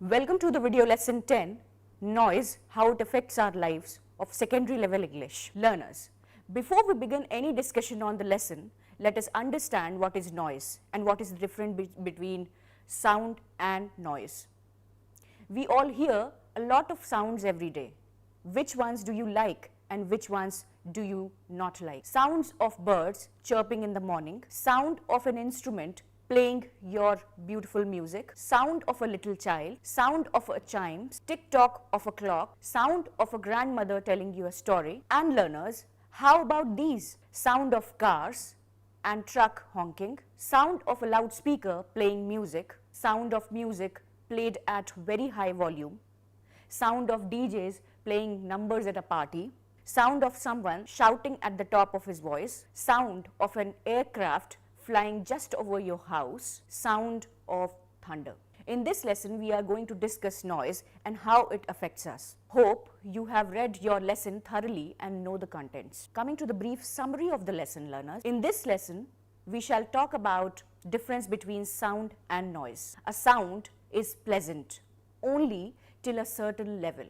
Welcome to the video lesson 10, Noise, How It Affects Our Lives of Secondary Level English Learners. Before we begin any discussion on the lesson, let us understand what is noise and what is the difference between sound and noise. We all hear a lot of sounds every day. Which ones do you like and which ones do you not like? Sounds of birds chirping in the morning, sound of an instrument playing your beautiful music, sound of a little child, sound of a chime, tick-tock of a clock, sound of a grandmother telling you a story. And learners, how about these? Sound of cars and truck honking, sound of a loudspeaker playing music, sound of music played at very high volume, sound of DJs playing numbers at a party, sound of someone shouting at the top of his voice, sound of an aircraft flying just over your house, sound of thunder. In this lesson, we are going to discuss noise and how it affects us. Hope you have read your lesson thoroughly and know the contents. Coming to the brief summary of the lesson, learners. In this lesson, we shall talk about difference between sound and noise. A sound is pleasant only till a certain level.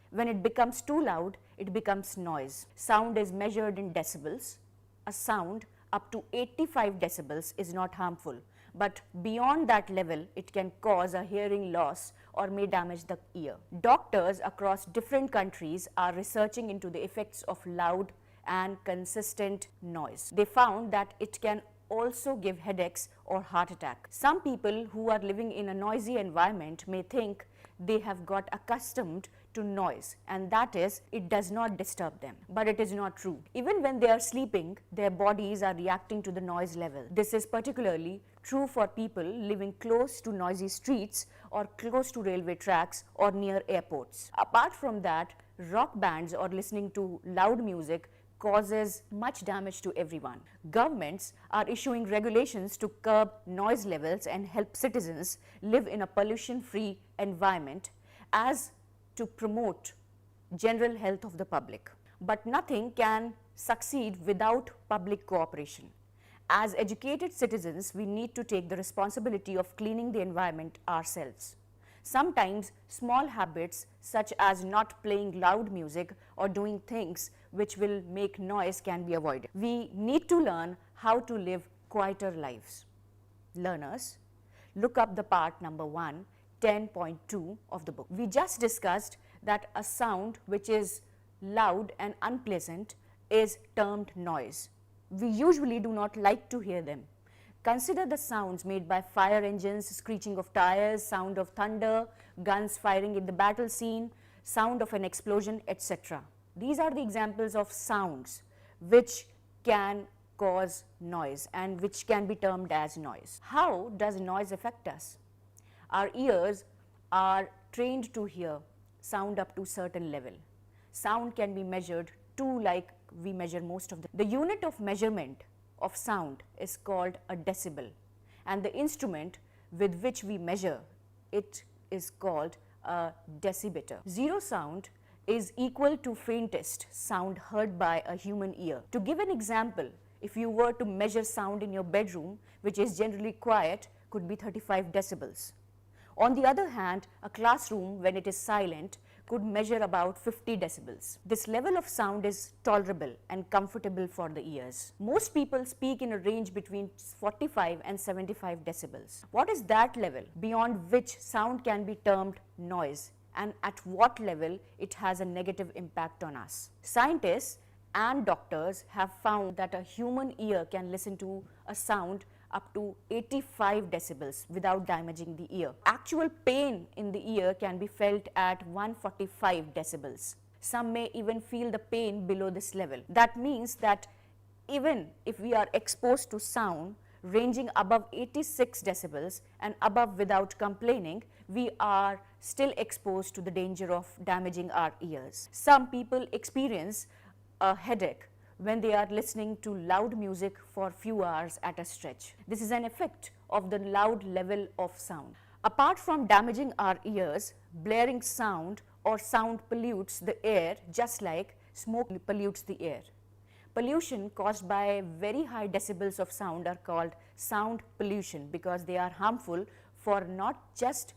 When it becomes too loud, it becomes noise. Sound is measured in decibels. A sound up to 85 decibels is not harmful, but beyond that level, it can cause a hearing loss or may damage the ear. Doctors across different countries are researching into the effects of loud and consistent noise. They found that it can also give headaches or heart attack. Some people who are living in a noisy environment may think they have got accustomed to noise, and that is, it does not disturb them. But it is not true. Even when they are sleeping, their bodies are reacting to the noise level. This is particularly true for people living close to noisy streets or close to railway tracks or near airports. Apart from that, rock bands or listening to loud music causes much damage to everyone. Governments are issuing regulations to curb noise levels and help citizens live in a pollution-free environment as to promote general health of the public. But nothing can succeed without public cooperation. As educated citizens, we need to take the responsibility of cleaning the environment ourselves. Sometimes small habits such as not playing loud music or doing things which will make noise can be avoided. We need to learn how to live quieter lives. Learners, look up the part number 1, 10.2 of the book. We just discussed that a sound which is loud and unpleasant is termed noise. We usually do not like to hear them. Consider the sounds made by fire engines, screeching of tires, sound of thunder, guns firing in the battle scene, sound of an explosion, etc. These are the examples of sounds which can cause noise and which can be termed as noise. How does noise affect us? Our ears are trained to hear sound up to certain level. Sound can be measured too, like we measure most of the unit of measurement of sound is called a decibel, and the instrument with which we measure it is called a decibeter. Zero sound is equal to faintest sound heard by a human ear. To give an example, if you were to measure sound in your bedroom, which is generally quiet, could be 35 decibels. On the other hand, a classroom, when it is silent, could measure about 50 decibels. This level of sound is tolerable and comfortable for the ears. Most people speak in a range between 45 and 75 decibels. What is that level beyond which sound can be termed noise, and at what level it has a negative impact on us? Scientists and doctors have found that a human ear can listen to a sound up to 85 decibels without damaging the ear. Actual pain in the ear can be felt at 145 decibels. Some may even feel the pain below this level. That means that even if we are exposed to sound ranging above 86 decibels and above without complaining, we are still exposed to the danger of damaging our ears. Some people experience a headache when they are listening to loud music for few hours at a stretch. This is an effect of the loud level of sound. Apart from damaging our ears, blaring sound or sound pollutes the air just like smoke pollutes the air. Pollution caused by very high decibels of sound are called sound pollution because they are harmful for not just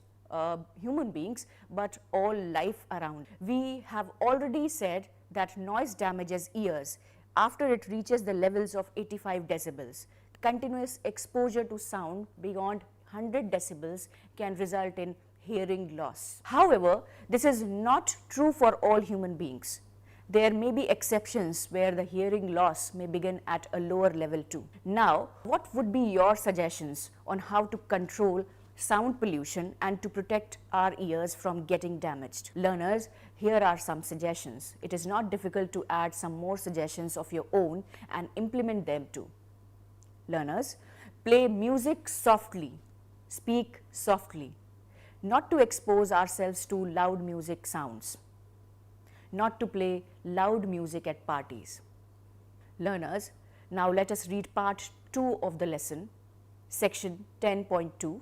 human beings but all life around. We have already said that noise damages ears after it reaches the levels of 85 decibels. Continuous exposure to sound beyond 100 decibels can result in hearing loss. However, this is not true for all human beings. There may be exceptions where the hearing loss may begin at a lower level too. Now, what would be your suggestions on how to control sound pollution and to protect our ears from getting damaged? Learners, here are some suggestions. It is not difficult to add some more suggestions of your own and implement them too. Learners, play music softly, speak softly, not to expose ourselves to loud music sounds, not to play loud music at parties. Learners, now let us read part 2 of the lesson, section 10.2.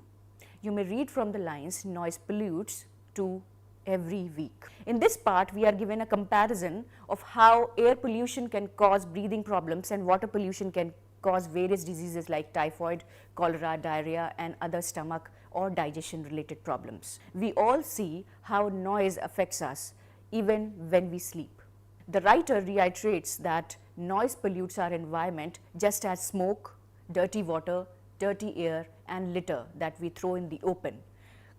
You may read from the lines noise pollutes to every week. In this part, we are given a comparison of how air pollution can cause breathing problems and water pollution can cause various diseases like typhoid, cholera, diarrhea and other stomach or digestion related problems. We all see how noise affects us even when we sleep. The writer reiterates that noise pollutes our environment just as smoke, dirty water, dirty air and litter that we throw in the open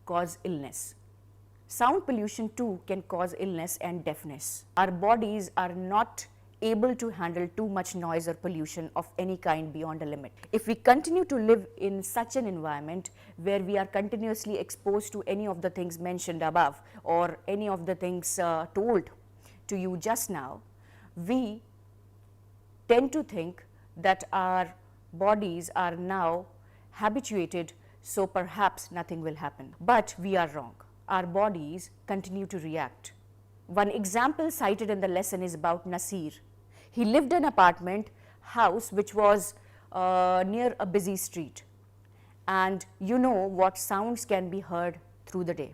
cause illness. Sound pollution too can cause illness and deafness. Our bodies are not able to handle too much noise or pollution of any kind beyond a limit. If we continue to live in such an environment where we are continuously exposed to any of the things mentioned above or any of the things told to you just now, we tend to think that our bodies are now habituated, so perhaps nothing will happen. But we are wrong. Our bodies continue to react. One example cited in the lesson is about Nasir. He lived in an apartment house which was near a busy street, and you know what sounds can be heard through the day.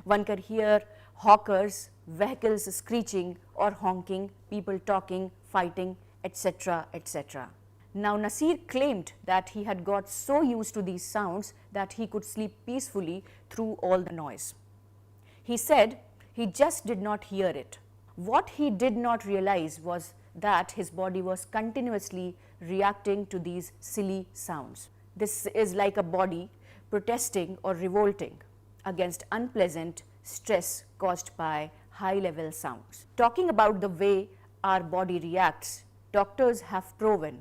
One can hear hawkers, vehicles screeching or honking, people talking, fighting, etc., etc. Now Nasir claimed that he had got so used to these sounds that he could sleep peacefully through all the noise. He said he just did not hear it. What he did not realize was that his body was continuously reacting to these silly sounds. This is like a body protesting or revolting against unpleasant stress caused by high-level sounds. Talking about the way our body reacts, doctors have proven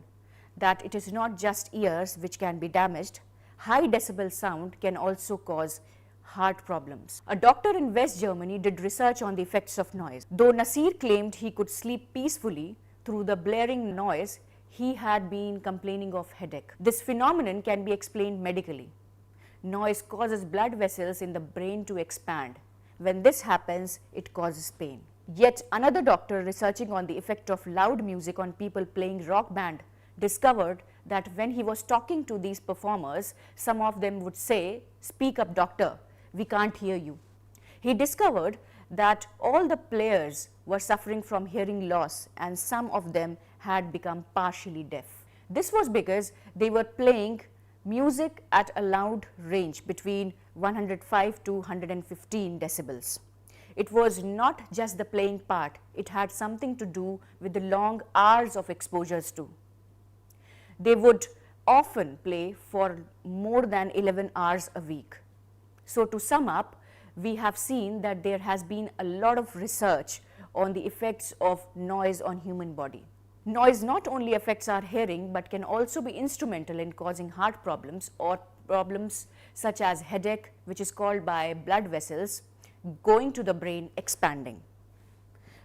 that it is not just ears which can be damaged. High decibel sound can also cause heart problems. A doctor in West Germany did research on the effects of noise. Though Nasir claimed he could sleep peacefully through the blaring noise, he had been complaining of headache. This phenomenon can be explained medically. Noise causes blood vessels in the brain to expand. When this happens, it causes pain. Yet another doctor researching on the effect of loud music on people playing rock band discovered that when he was talking to these performers, some of them would say, "Speak up, doctor, we can't hear you." He discovered that all the players were suffering from hearing loss and some of them had become partially deaf. This was because they were playing music at a loud range between 105 to 115 decibels. It was not just the playing part, it had something to do with the long hours of exposures too. They would often play for more than 11 hours a week. So to sum up, we have seen that there has been a lot of research on the effects of noise on human body. Noise not only affects our hearing but can also be instrumental in causing heart problems or problems such as headache, which is called by blood vessels going to the brain expanding.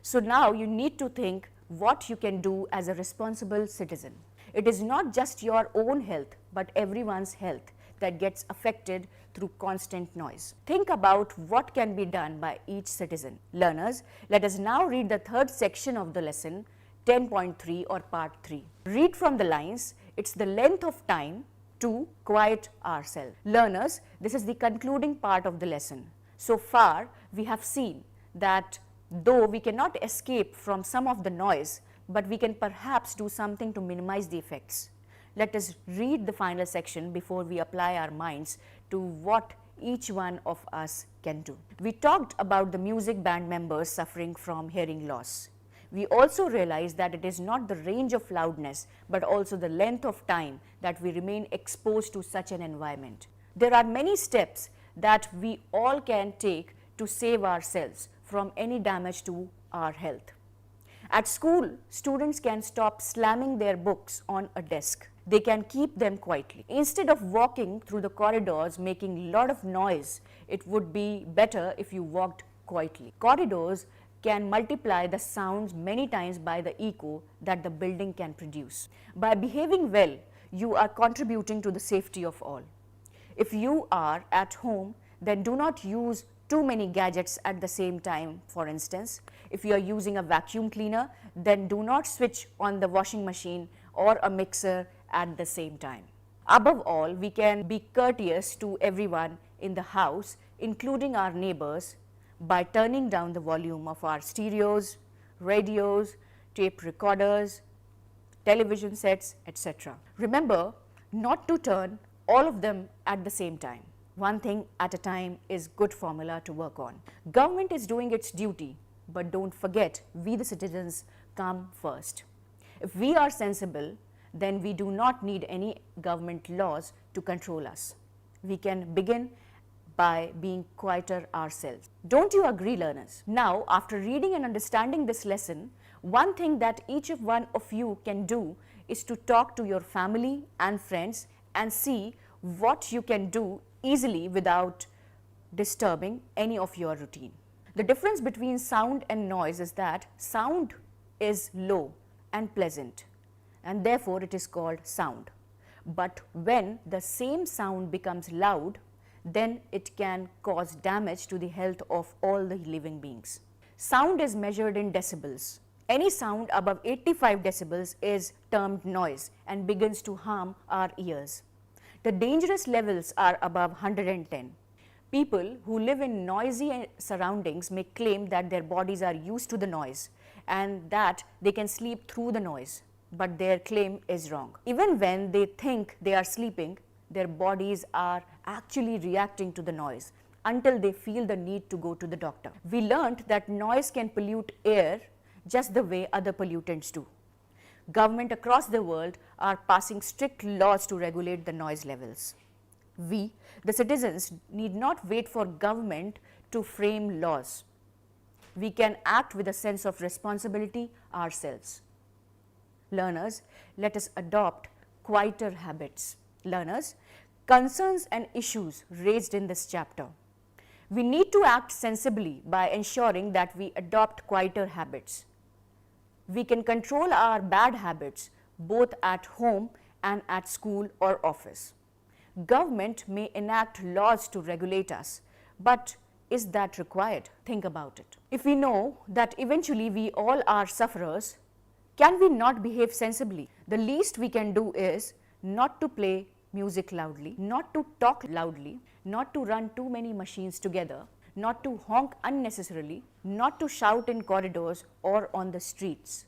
So now you need to think what you can do as a responsible citizen. It is not just your own health but everyone's health that gets affected through constant noise. Think about what can be done by each citizen. Learners, let us now read the third section of the lesson, 10.3 or part 3. Read from the lines, it's the length of time to quiet ourselves. Learners, this is the concluding part of the lesson. So far, we have seen that though we cannot escape from some of the noise, but we can perhaps do something to minimize the effects. Let us read the final section before we apply our minds to what each one of us can do. We talked about the music band members suffering from hearing loss. We also realized that it is not the range of loudness, but also the length of time that we remain exposed to such an environment. There are many steps that we all can take to save ourselves from any damage to our health. At school, students can stop slamming their books on a desk. They can keep them quietly. Instead of walking through the corridors making a lot of noise, it would be better if you walked quietly. Corridors can multiply the sounds many times by the echo that the building can produce. By behaving well, you are contributing to the safety of all. If you are at home, then do not use too many gadgets at the same time. For instance, if you are using a vacuum cleaner, then do not switch on the washing machine or a mixer at the same time. Above all, we can be courteous to everyone in the house, including our neighbors, by turning down the volume of our stereos, radios, tape recorders, television sets, etc. Remember not to turn all of them at the same time. One thing at a time is good formula to work on. Government is doing its duty, but don't forget, we the citizens come first. If we are sensible, then we do not need any government laws to control us. We can begin by being quieter ourselves. Don't you agree, learners? Now, after reading and understanding this lesson, one thing that each one of you can do is to talk to your family and friends and see what you can do easily without disturbing any of your routine. The difference between sound and noise is that sound is low and pleasant, and therefore it is called sound. But when the same sound becomes loud, then it can cause damage to the health of all the living beings. Sound is measured in decibels. Any sound above 85 decibels is termed noise and begins to harm our ears. The dangerous levels are above 110. People who live in noisy surroundings may claim that their bodies are used to the noise and that they can sleep through the noise, but their claim is wrong. Even when they think they are sleeping, their bodies are actually reacting to the noise until they feel the need to go to the doctor. We learned that noise can pollute air just the way other pollutants do. Government across the world are passing strict laws to regulate the noise levels. We, the citizens, need not wait for government to frame laws. We can act with a sense of responsibility ourselves. Learners, let us adopt quieter habits. Learners, concerns and issues raised in this chapter. We need to act sensibly by ensuring that we adopt quieter habits. We can control our bad habits both at home and at school or office. Government may enact laws to regulate us, but is that required? Think about it. If we know that eventually we all are sufferers, can we not behave sensibly? The least we can do is not to play music loudly, not to talk loudly, not to run too many machines together, not to honk unnecessarily, not to shout in corridors or on the streets.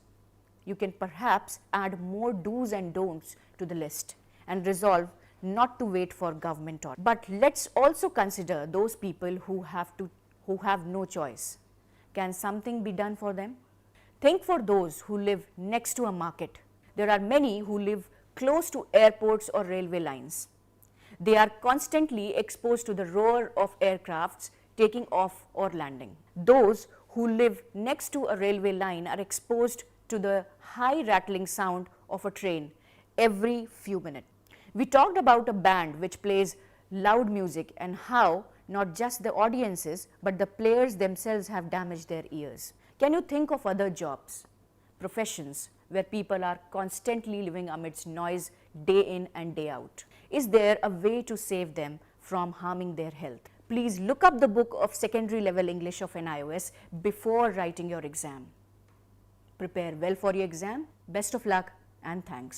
You can perhaps add more do's and don'ts to the list and resolve not to wait for government order. But let's also consider those people who have no choice. Can something be done for them? Think for those who live next to a market. There are many who live close to airports or railway lines. They are constantly exposed to the roar of aircrafts taking off or landing. Those who live next to a railway line are exposed to the high rattling sound of a train every few minutes. We talked about a band which plays loud music and how not just the audiences but the players themselves have damaged their ears. Can you think of other jobs, professions where people are constantly living amidst noise day in and day out? Is there a way to save them from harming their health? Please look up the book of secondary level English of NIOS before writing your exam. Prepare well for your exam. Best of luck and thanks.